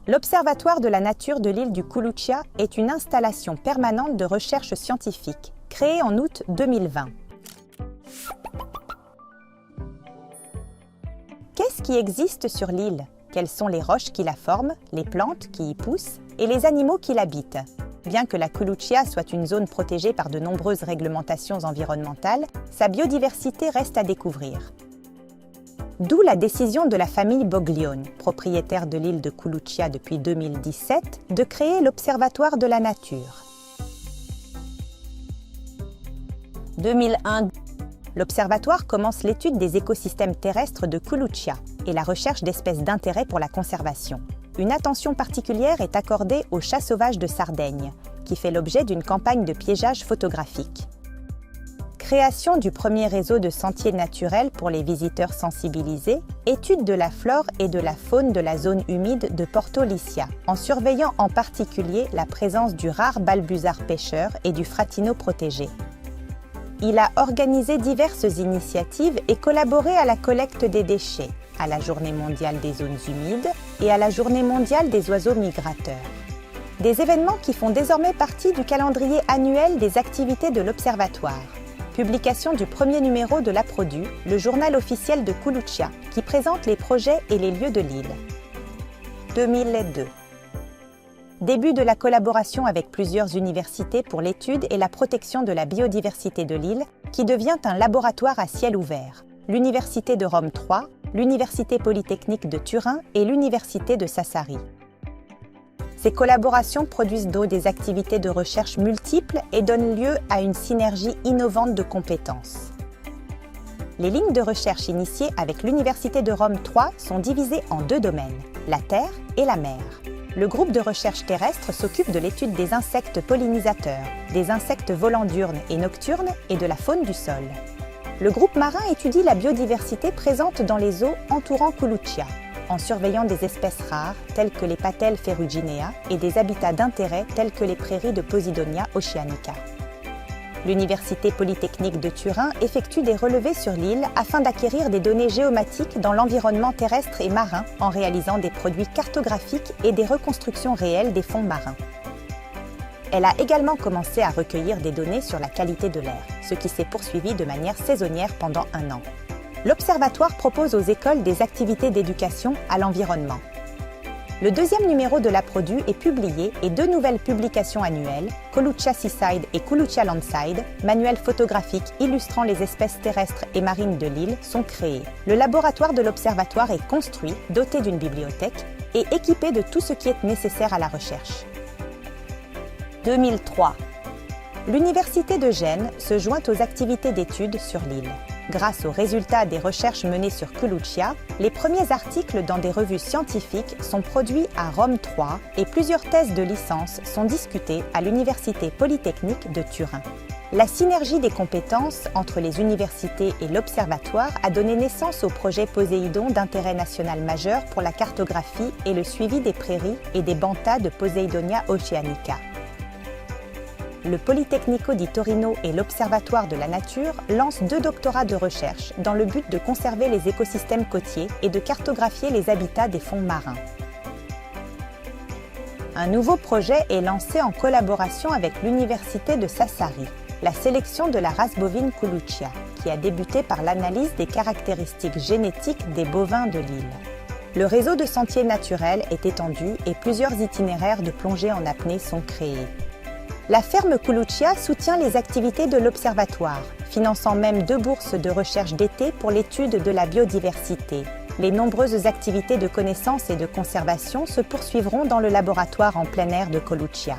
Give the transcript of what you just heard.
L'Observatoire de la nature de l'île du Kulucha est une installation permanente de recherche scientifique, créée en août 2020. Qu'est-ce qui existe sur l'île? Quelles sont les roches qui la forment, les plantes qui y poussent et les animaux qui l'habitent? Bien que la Kulucha soit une zone protégée par de nombreuses réglementations environnementales, sa biodiversité reste à découvrir. D'où la décision de la famille Boglione, propriétaire de l'île de Kulucha depuis 2017, de créer l'Observatoire de la nature. 2001, l'Observatoire commence l'étude des écosystèmes terrestres de Kulucha et la recherche d'espèces d'intérêt pour la conservation. Une attention particulière est accordée au chat sauvage de Sardaigne, qui fait l'objet d'une campagne de piégeage photographique. Création du premier réseau de sentiers naturels pour les visiteurs sensibilisés, étude de la flore et de la faune de la zone humide de Porto Licia, en surveillant en particulier la présence du rare balbuzard pêcheur et du fratino protégé. Il a organisé diverses initiatives et collaboré à la collecte des déchets, à la Journée mondiale des zones humides et à la Journée mondiale des oiseaux migrateurs. Des événements qui font désormais partie du calendrier annuel des activités de l'Observatoire. Publication du premier numéro de l'APRODU, le journal officiel de Kulucha, qui présente les projets et les lieux de l'île. 2002. Début de la collaboration avec plusieurs universités pour l'étude et la protection de la biodiversité de l'île, qui devient un laboratoire à ciel ouvert. L'Université de Rome III, l'Université polytechnique de Turin et l'Université de Sassari. Ces collaborations produisent des activités de recherche multiples et donnent lieu à une synergie innovante de compétences. Les lignes de recherche initiées avec l'Université de Rome III sont divisées en deux domaines, la terre et la mer. Le groupe de recherche terrestre s'occupe de l'étude des insectes pollinisateurs, des insectes volants diurnes et nocturnes et de la faune du sol. Le groupe marin étudie la biodiversité présente dans les eaux entourant Kulucha, en surveillant des espèces rares telles que les patelles ferruginea et des habitats d'intérêt tels que les prairies de Posidonia oceanica. L'Université polytechnique de Turin effectue des relevés sur l'île afin d'acquérir des données géomatiques dans l'environnement terrestre et marin en réalisant des produits cartographiques et des reconstructions réelles des fonds marins. Elle a également commencé à recueillir des données sur la qualité de l'air, ce qui s'est poursuivi de manière saisonnière pendant un an. L'Observatoire propose aux écoles des activités d'éducation à l'environnement. Le deuxième numéro de l'APRODU est publié et deux nouvelles publications annuelles, Kulucha Seaside et Kulucha Landside, manuels photographiques illustrant les espèces terrestres et marines de l'île, sont créés. Le laboratoire de l'Observatoire est construit, doté d'une bibliothèque et équipé de tout ce qui est nécessaire à la recherche. 2003. L'Université de Gênes se joint aux activités d'études sur l'île. Grâce aux résultats des recherches menées sur Kulucha, les premiers articles dans des revues scientifiques sont produits à Rome III et plusieurs thèses de licence sont discutées à l'Université polytechnique de Turin. La synergie des compétences entre les universités et l'Observatoire a donné naissance au projet Poséidon d'intérêt national majeur pour la cartographie et le suivi des prairies et des bantas de Posidonia oceanica. Le Politecnico di Torino et l'Observatoire de la nature lancent deux doctorats de recherche dans le but de conserver les écosystèmes côtiers et de cartographier les habitats des fonds marins. Un nouveau projet est lancé en collaboration avec l'Université de Sassari, la sélection de la race bovine Kulucha, qui a débuté par l'analyse des caractéristiques génétiques des bovins de l'île. Le réseau de sentiers naturels est étendu et plusieurs itinéraires de plongée en apnée sont créés. La ferme Kulucha soutient les activités de l'Observatoire, finançant même 2 bourses de recherche d'été pour l'étude de la biodiversité. Les nombreuses activités de connaissance et de conservation se poursuivront dans le laboratoire en plein air de Kulucha.